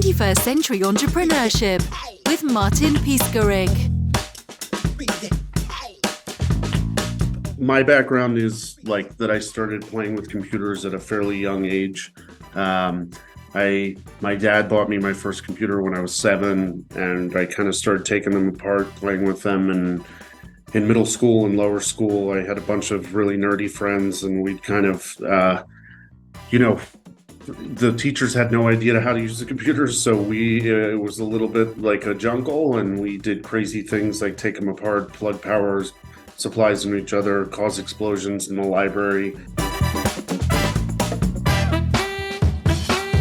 21st Century Entrepreneurship with Martin Piskarik. My background is like that I started playing with computers at a fairly young age. My dad bought me my first computer when I was 7, and I kind of started taking them apart, playing with them. And in middle school and lower school, I had a bunch of really nerdy friends, and we'd kind of, the teachers had no idea how to use the computers, so it was a little bit like a jungle, and we did crazy things like take them apart, plug power supplies into each other, cause explosions in the library.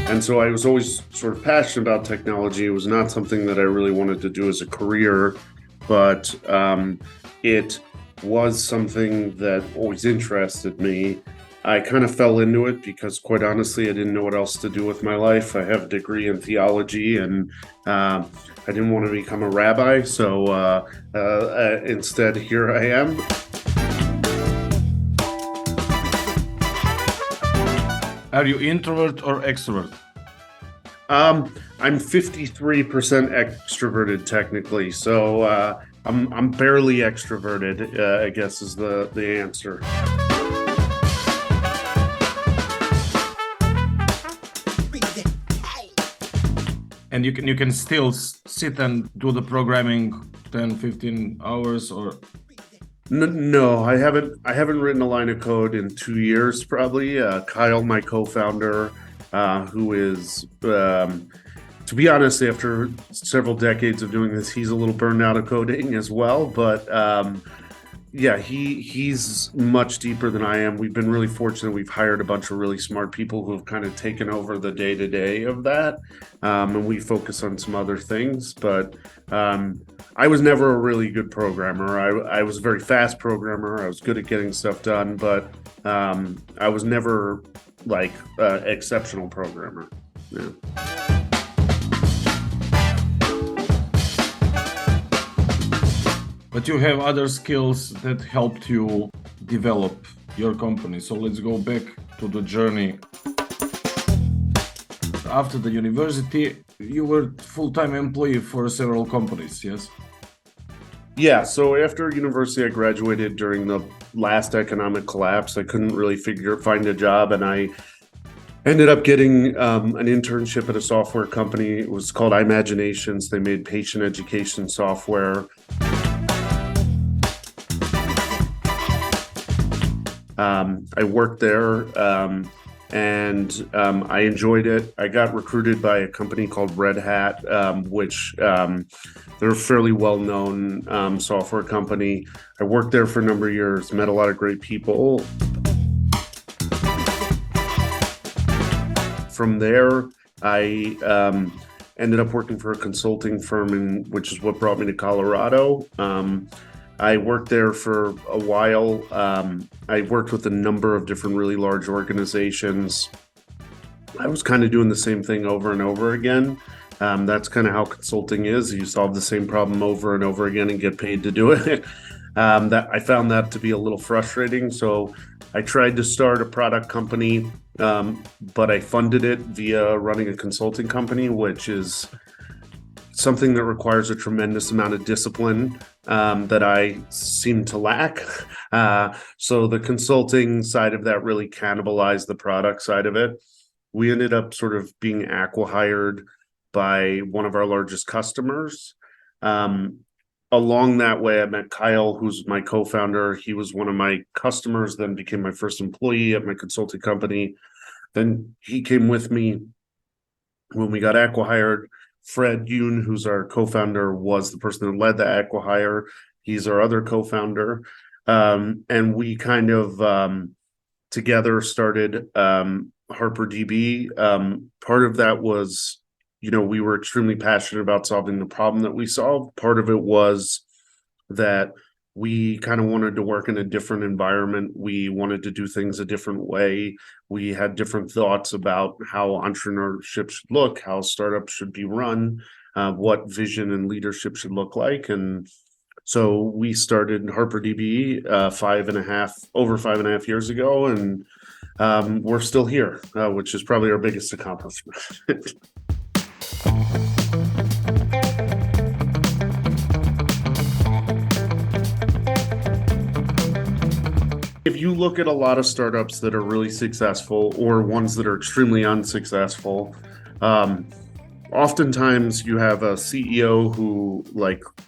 And so I was always sort of passionate about technology. It was not something that I really wanted to do as a career, but it was something that always interested me. I kind of fell into it because, quite honestly, I didn't know what else to do with my life. I have a degree in theology, and I didn't want to become a rabbi. So instead, here I am. Are you introvert or extrovert? I'm 53% extroverted technically, so I'm barely extroverted, I guess is the answer. And you can still sit and do the programming 10-15 hours or? No, I haven't written a line of code in 2 years probably. Kyle, my co-founder, who is, to be honest, after several decades of doing this, he's a little burned out of coding as well. But yeah, he's much deeper than I am. We've been really fortunate. We've hired a bunch of really smart people who have kind of taken over the day-to-day of that. And we focus on some other things. But I was never a really good programmer. I was a very fast programmer. I was good at getting stuff done, but I was never like exceptional programmer. Yeah. But you have other skills that helped you develop your company. So let's go back to the journey. After the university, you were full-time employee for several companies, yes? Yeah, so after university, I graduated during the last economic collapse. I couldn't really find a job, and I ended up getting an internship at a software company. It was called Aspirations. They made patient education software. I worked there and I enjoyed it. I got recruited by a company called Red Hat, which they're a fairly well-known software company. I worked there for a number of years, met a lot of great people. From there, I ended up working for a consulting firm, which is what brought me to Colorado. I worked there for a while. I worked with a number of different really large organizations. I was kind of doing the same thing over and over again. That's kind of how consulting is. You solve the same problem over and over again and get paid to do it. I found that to be a little frustrating. So I tried to start a product company, but I funded it via running a consulting company, which is something that requires a tremendous amount of discipline that I seem to lack. So the consulting side of that really cannibalized the product side of it. We ended up sort of being acqui-hired by one of our largest customers. Along that way, I met Kyle, who's my co-founder. He was one of my customers, then became my first employee at my consulting company. Then he came with me when we got acqui-hired. Fred Yoon, who's our co-founder, was the person that led the acqui-hire. He's our other co-founder. And we kind of together started HarperDB. Part of that was, we were extremely passionate about solving the problem that we solved. Part of it was that we kind of wanted to work in a different environment. We wanted to do things a different way. We had different thoughts about how entrepreneurship should look, how startups should be run, what vision and leadership should look like. And so we started HarperDB over 5.5 years ago, and we're still here, which is probably our biggest accomplishment. look at a lot of startups that are really successful or ones that are extremely unsuccessful, oftentimes you have a CEO who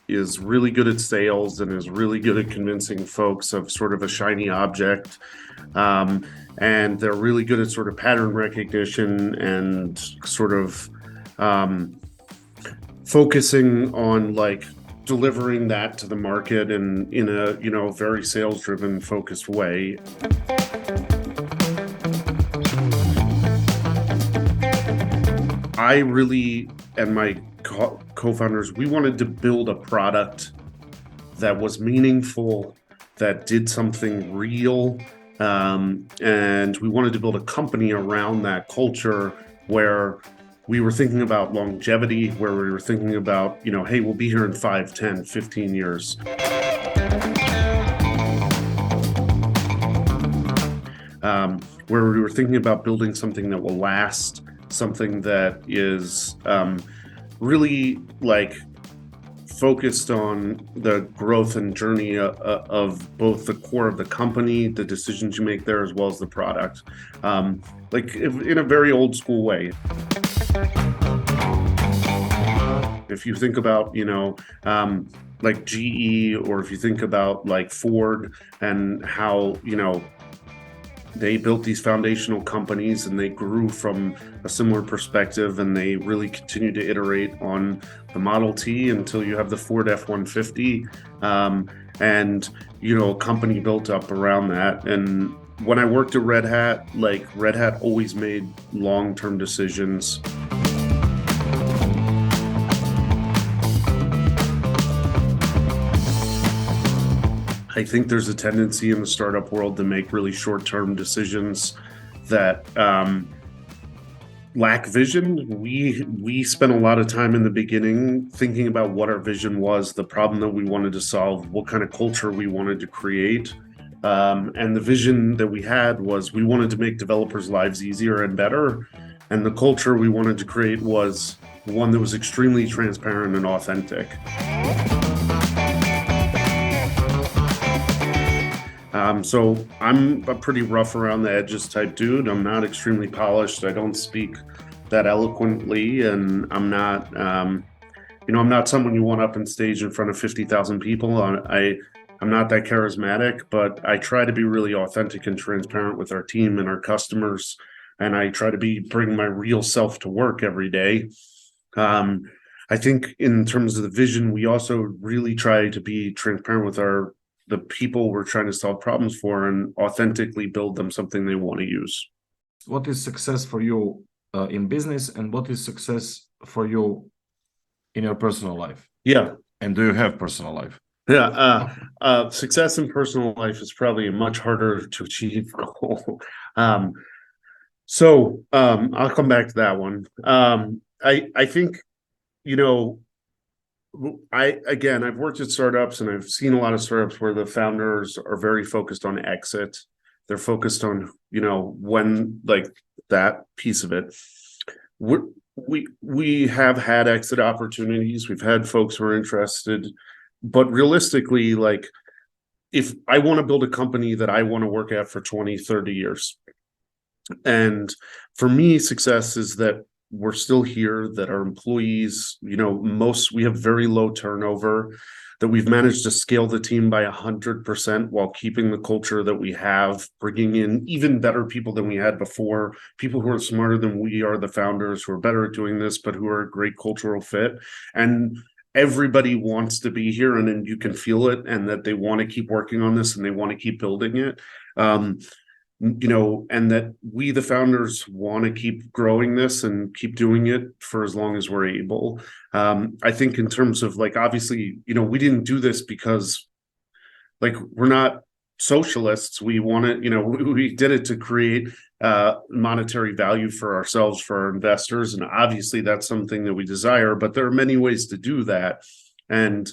is really good at sales and is really good at convincing folks of sort of a shiny object. And they're really good at sort of pattern recognition and sort of focusing on delivering that to the market and in a very sales driven focused way. I really, and my co-founders, we wanted to build a product that was meaningful, that did something real, and we wanted to build a company around that culture where we were thinking about longevity, where we were thinking about, hey, we'll be here in 5, 10, 15 years. Where we were thinking about building something that will last, something that is really focused on the growth and journey of both the core of the company, the decisions you make there, as well as the product, in a very old school way. If you think about, GE, or if you think about Ford and how, they built these foundational companies and they grew from a similar perspective, and they really continue to iterate on the Model T until you have the Ford F-150, and a company built up around that. And when I worked at Red Hat, Red Hat always made long-term decisions. I think there's a tendency in the startup world to make really short-term decisions that lack vision. We spent a lot of time in the beginning thinking about what our vision was, the problem that we wanted to solve, what kind of culture we wanted to create. And the vision that we had was we wanted to make developers' lives easier and better. And the culture we wanted to create was one that was extremely transparent and authentic. So I'm a pretty rough around the edges type dude. I'm not extremely polished. I don't speak that eloquently, and I'm not, I'm not someone you want up on stage in front of 50,000 people. I'm not that charismatic, but I try to be really authentic and transparent with our team and our customers, and I try to bring my real self to work every day. I think in terms of the vision, we also really try to be transparent with the people we're trying to solve problems for and authentically build them something they want to use. What is success for you in business, and what is success for you in your personal life? Yeah. And do you have personal life? Yeah. Success in personal life is probably a much harder to achieve goal. So I'll come back to that one. I think, I've worked at startups, and I've seen a lot of startups where the founders are very focused on exit. They're focused on, when that piece of it. We have had exit opportunities. We've had folks who are interested, but realistically, if I want to build a company that I want to work at for 20, 30 years. And for me, success is that we're still here, that our employees, we have very low turnover, that we've managed to scale the team by 100% while keeping the culture that we have, bringing in even better people than we had before, people who are smarter than we are, the founders, who are better at doing this, but who are a great cultural fit. And everybody wants to be here, and then you can feel it, and that they want to keep working on this and they want to keep building it. And that we, the founders, want to keep growing this and keep doing it for as long as we're able. I think in terms of obviously, we didn't do this because we're not socialists. We want to, we did it to create monetary value for ourselves, for our investors. And obviously that's something that we desire, but there are many ways to do that. And,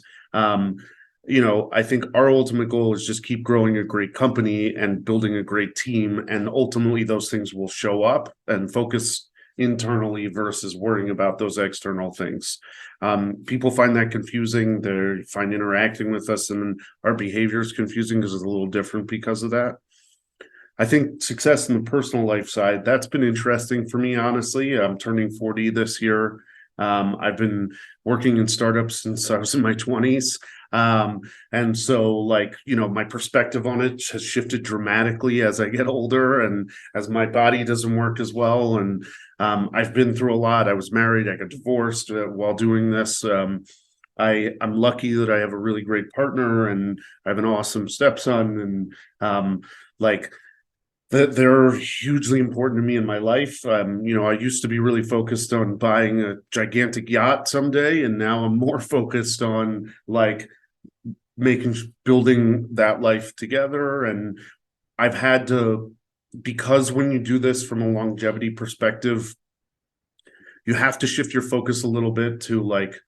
I think our ultimate goal is just keep growing a great company and building a great team. And ultimately those things will show up, and focus internally versus worrying about those external things. People find that confusing. They find interacting with us and our behavior is confusing because it's a little different because of that. I think success in the personal life side, that's been interesting for me, honestly. I'm turning 40 this year. I've been working in startups since I was in my 20s. And so, like, my perspective on it has shifted dramatically as I get older and as my body doesn't work as well. And I've been through a lot. I was married, I got divorced while doing this. I'm lucky that I have a really great partner and I have an awesome stepson. And like, they're hugely important to me in my life. I used to be really focused on buying a gigantic yacht someday, and now I'm more focused on like building that life together. And I've had to, because when you do this from a longevity perspective, you have to shift your focus a little bit to like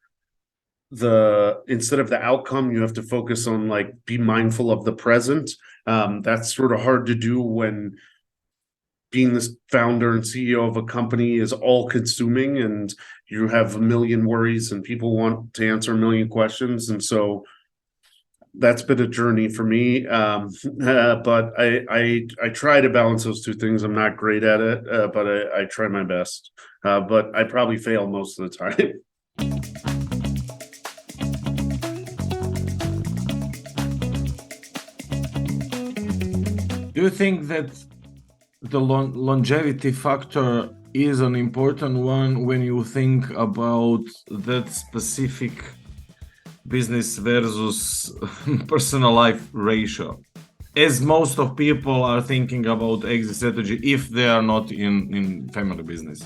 instead of the outcome, you have to focus on like be mindful of the present. That's sort of hard to do when being this founder and CEO of a company is all consuming and you have a million worries and people want to answer a million questions. And so that's been a journey for me. But I try to balance those two things. I'm not great at it, but I try my best. But I probably fail most of the time. Do you think that the longevity factor is an important one when you think about that specific business versus personal life ratio? As most of people are thinking about exit strategy if they are not in family business.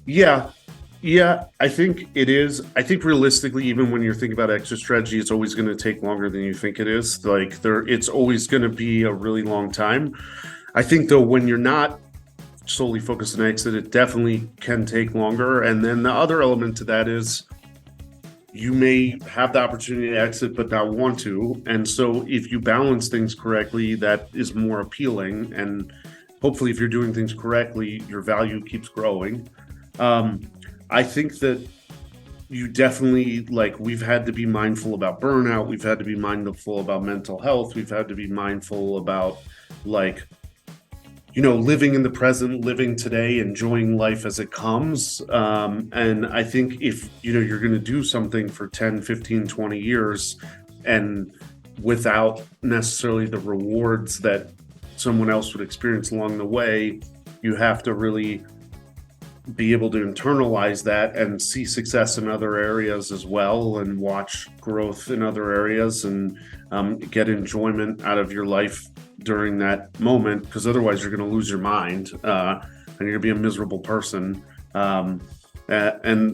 Yeah, I think it is. I think realistically, even when you're thinking about exit strategy, it's always going to take longer than you think it is. Like it's always going to be a really long time. I think though, when you're not solely focused on exit, it definitely can take longer. And then the other element to that is you may have the opportunity to exit, but not want to. And so if you balance things correctly, that is more appealing. And hopefully if you're doing things correctly, your value keeps growing. I think that you definitely, like, we've had to be mindful about burnout. We've had to be mindful about mental health. We've had to be mindful about, like, living in the present, living today, enjoying life as it comes. And I think if, you're going to do something for 10, 15, 20 years and without necessarily the rewards that someone else would experience along the way, you have to really be able to internalize that and see success in other areas as well and watch growth in other areas and get enjoyment out of your life during that moment, because otherwise you're going to lose your mind and you're going to be a miserable person. And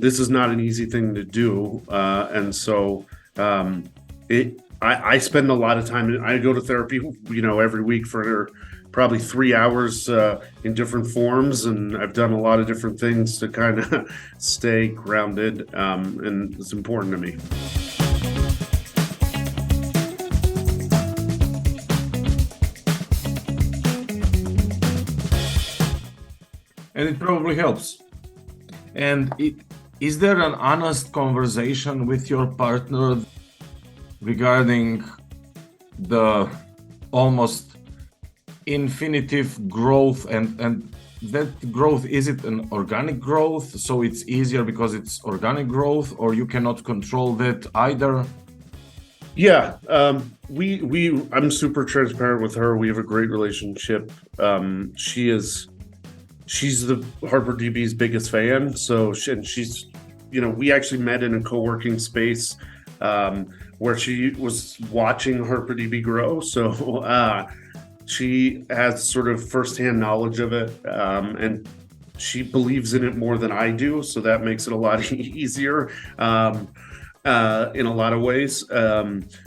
this is not an easy thing to do. And so I spend a lot of time. I go to therapy, every week for probably 3 hours in different forms, and I've done a lot of different things to kind of stay grounded, and it's important to me. And it probably helps. And is there an honest conversation with your partner regarding the almost infinitive growth and that growth? Is it an organic growth, so it's easier because it's organic growth, or you cannot control that either? Yeah, I'm super transparent with her. We have a great relationship. She's the HarperDB's biggest fan. So she's, we actually met in a co-working space where she was watching HarperDB grow. So she has sort of firsthand knowledge of it, and she believes in it more than I do. So that makes it a lot easier in a lot of ways,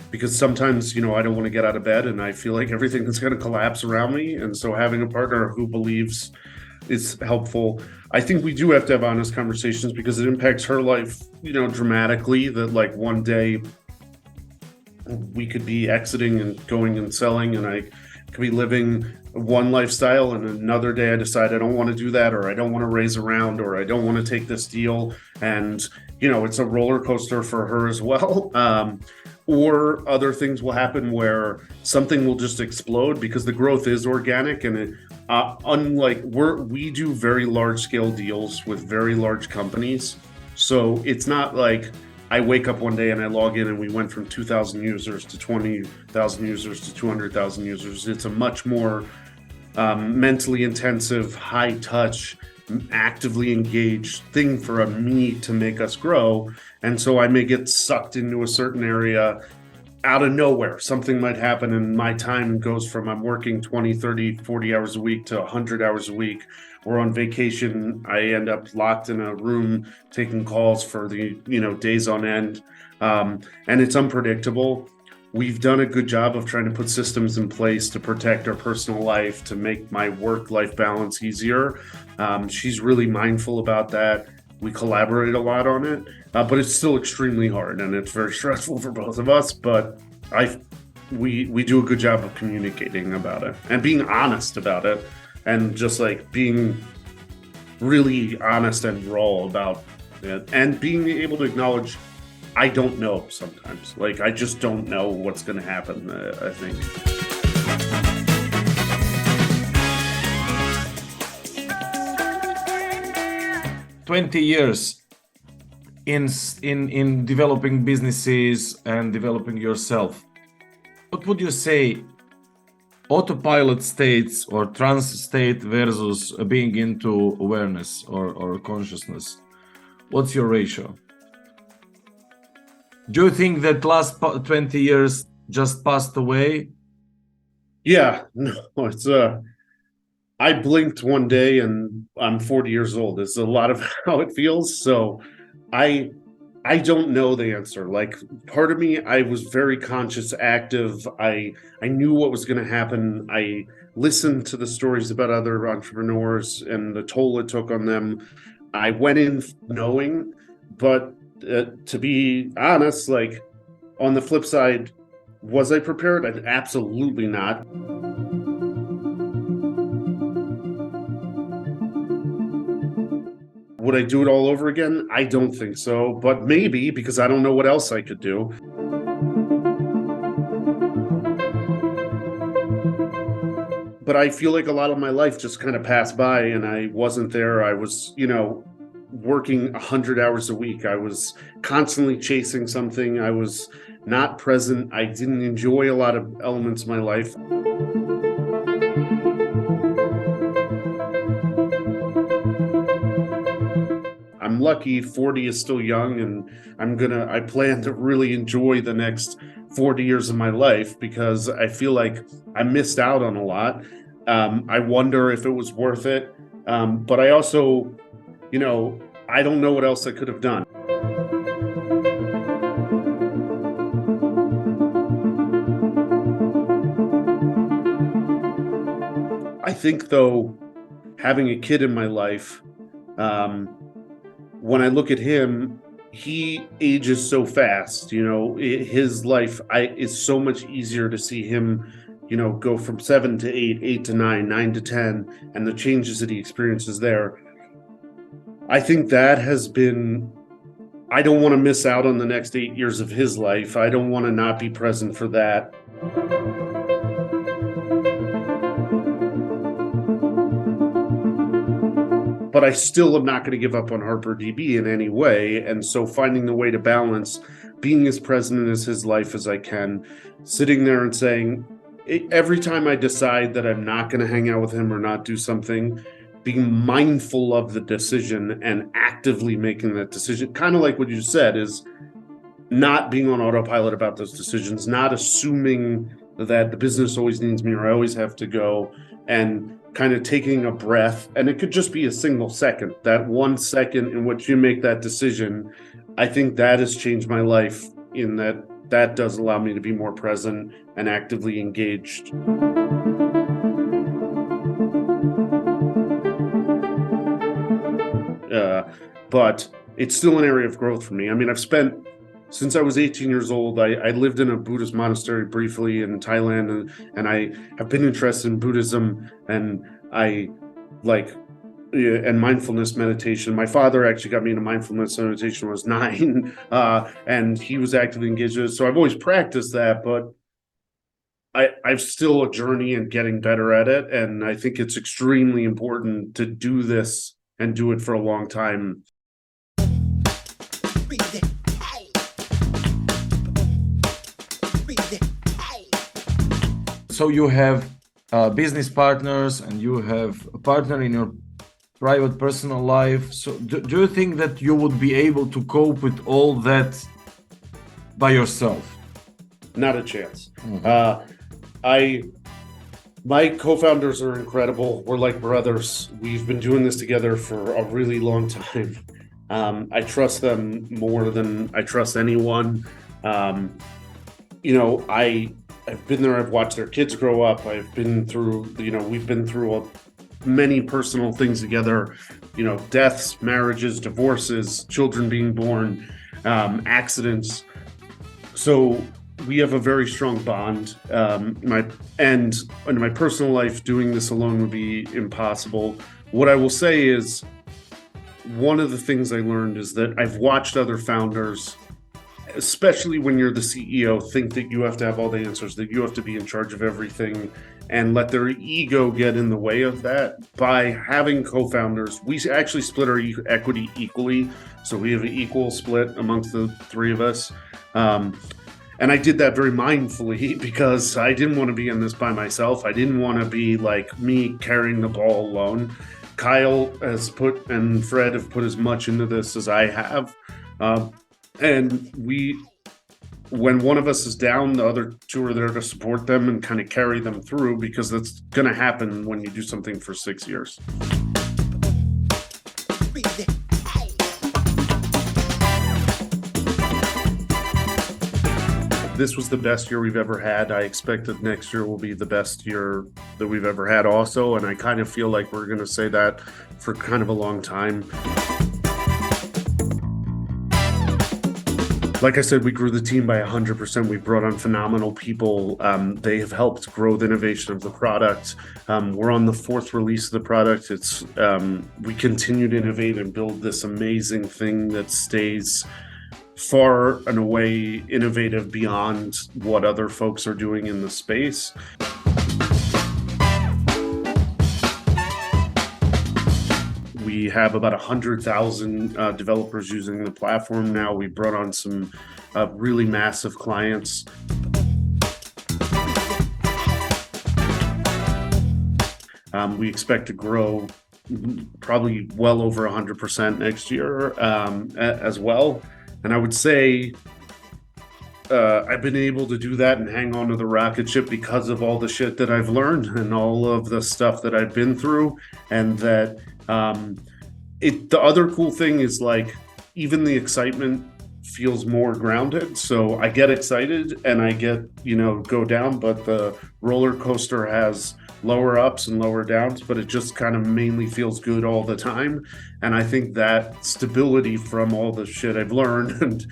because sometimes, I don't want to get out of bed and I feel like everything is going to collapse around me. And so having a partner who believes is helpful. I think we do have to have honest conversations because it impacts her life, dramatically, that like one day we could be exiting and going and selling, and I could be living one lifestyle, and another day I decide I don't want to do that, or I don't want to raise around, or I don't want to take this deal. And, it's a roller coaster for her as well. or other things will happen where something will just explode because the growth is organic. And unlike we do very large scale deals with very large companies. So it's not like I wake up one day and I log in and we went from 2,000 users to 20,000 users to 200,000 users. It's a much more mentally intensive, high touch, actively engaged thing for me to make us grow. And so I may get sucked into a certain area out of nowhere. Something might happen and my time goes from I'm working 20, 30, 40 hours a week to 100 hours a week. Or on vacation, I end up locked in a room taking calls for the days on end. And it's unpredictable. We've done a good job of trying to put systems in place to protect our personal life, to make my work-life balance easier. She's really mindful about that. We collaborate a lot on it, but it's still extremely hard and it's very stressful for both of us. But we do a good job of communicating about it and being honest about it, and just like being really honest and raw about it, and being able to acknowledge I don't know sometimes. Like, I just don't know what's going to happen, I think. "20 years in developing businesses and developing yourself. What would you say autopilot states or trance state versus being into awareness or consciousness? What's your ratio? Do you think that last 20 years just passed away? Yeah, no, it's I blinked one day and I'm 40 years old. It's a lot of how it feels. So I don't know the answer. Like, part of me, I was very conscious, active. I knew what was going to happen. I listened to the stories about other entrepreneurs and the toll it took on them. I went in knowing, but to be honest, like, on the flip side, was I prepared? Absolutely not. Would I do it all over again? I don't think so, but maybe, because I don't know what else I could do. But I feel like a lot of my life just kind of passed by and I wasn't there. I was, working 100 hours a week. I was constantly chasing something. I was not present. I didn't enjoy a lot of elements of my life. I'm lucky 40 is still young, and I plan to really enjoy the next 40 years of my life, because I feel like I missed out on a lot. I wonder if it was worth it. But I also, I don't know what else I could have done. I think, though, having a kid in my life, when I look at him, he ages so fast. His life is so much easier to see him, go from 7 to 8, 8 to 9, 9 to 10, and the changes that he experiences there. I think that has been, I don't want to miss out on the next 8 years of his life. I don't want to not be present for that. But I still am not going to give up on HarperDB in any way. And so finding the way to balance being as present in his life as I can, sitting there and saying, every time I decide that I'm not going to hang out with him or not do something, being mindful of the decision and actively making that decision, kind of like what you said, is not being on autopilot about those decisions, not assuming that the business always needs me or I always have to go, and kind of taking a breath. And it could just be a single second, that 1 second in which you make that decision. I think that has changed my life, in that does allow me to be more present and actively engaged. But it's still an area of growth for me. I mean, since I was 18 years old, I lived in a Buddhist monastery briefly in Thailand, and I have been interested in Buddhism, and I and mindfulness meditation. My father actually got me into mindfulness meditation when I was 9, and he was actively engaged in it. So I've always practiced that, but I've still a journey in getting better at it. And I think it's extremely important to do this and do it for a long time. So you have business partners and you have a partner in your private personal life. So do you think that you would be able to cope with all that by yourself? Not a chance. My co-founders are incredible. We're like brothers. We've been doing this together for a really long time. I trust them more than I trust anyone. I've been there. I've watched their kids grow up. I've been through, we've been through many personal things together, deaths, marriages, divorces, children being born, accidents. So we have a very strong bond. In my personal life, doing this alone would be impossible. What I will say is, one of the things I learned is that I've watched other founders, especially when you're the CEO, think that you have to have all the answers, that you have to be in charge of everything, and let their ego get in the way of that. By having co-founders, we actually split our equity equally. So we have an equal split amongst the three of us. And I did that very mindfully because I didn't want to be in this by myself. I didn't want to be like me carrying the ball alone. Kyle and Fred have put as much into this as I have. And when one of us is down, the other two are there to support them and kind of carry them through, because that's going to happen when you do something for 6 years. This was the best year we've ever had. I expect that next year will be the best year that we've ever had also. And I kind of feel like we're going to say that for kind of a long time. Like I said, we grew the team by 100%. We brought on phenomenal people. They have helped grow the innovation of the product. We're on the 4th release of the product. We continue to innovate and build this amazing thing that stays far and away innovative beyond what other folks are doing in the space. We have about 100,000 developers using the platform now. We brought on some really massive clients. We expect to grow probably well over 100% next year as well. And I would say I've been able to do that and hang on to the rocket ship because of all the shit that I've learned and all of the stuff that I've been through. And that the other cool thing is, like, even the excitement feels more grounded. So I get excited and I get, go down, but the roller coaster has lower ups and lower downs, but it just kind of mainly feels good all the time. And I think that stability from all the shit I've learned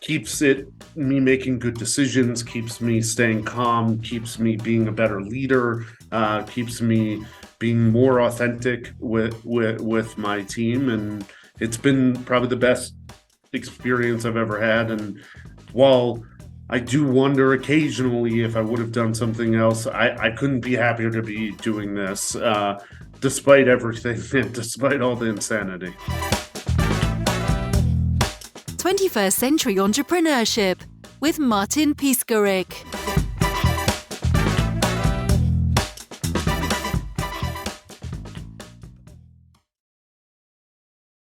keeps me making good decisions, keeps me staying calm, keeps me being a better leader, keeps me being more authentic with my team. And it's been probably the best experience I've ever had. And while I do wonder occasionally if I would have done something else, I couldn't be happier to be doing this, despite everything and despite all the insanity. 21st Century Entrepreneurship with Martin Piskarik.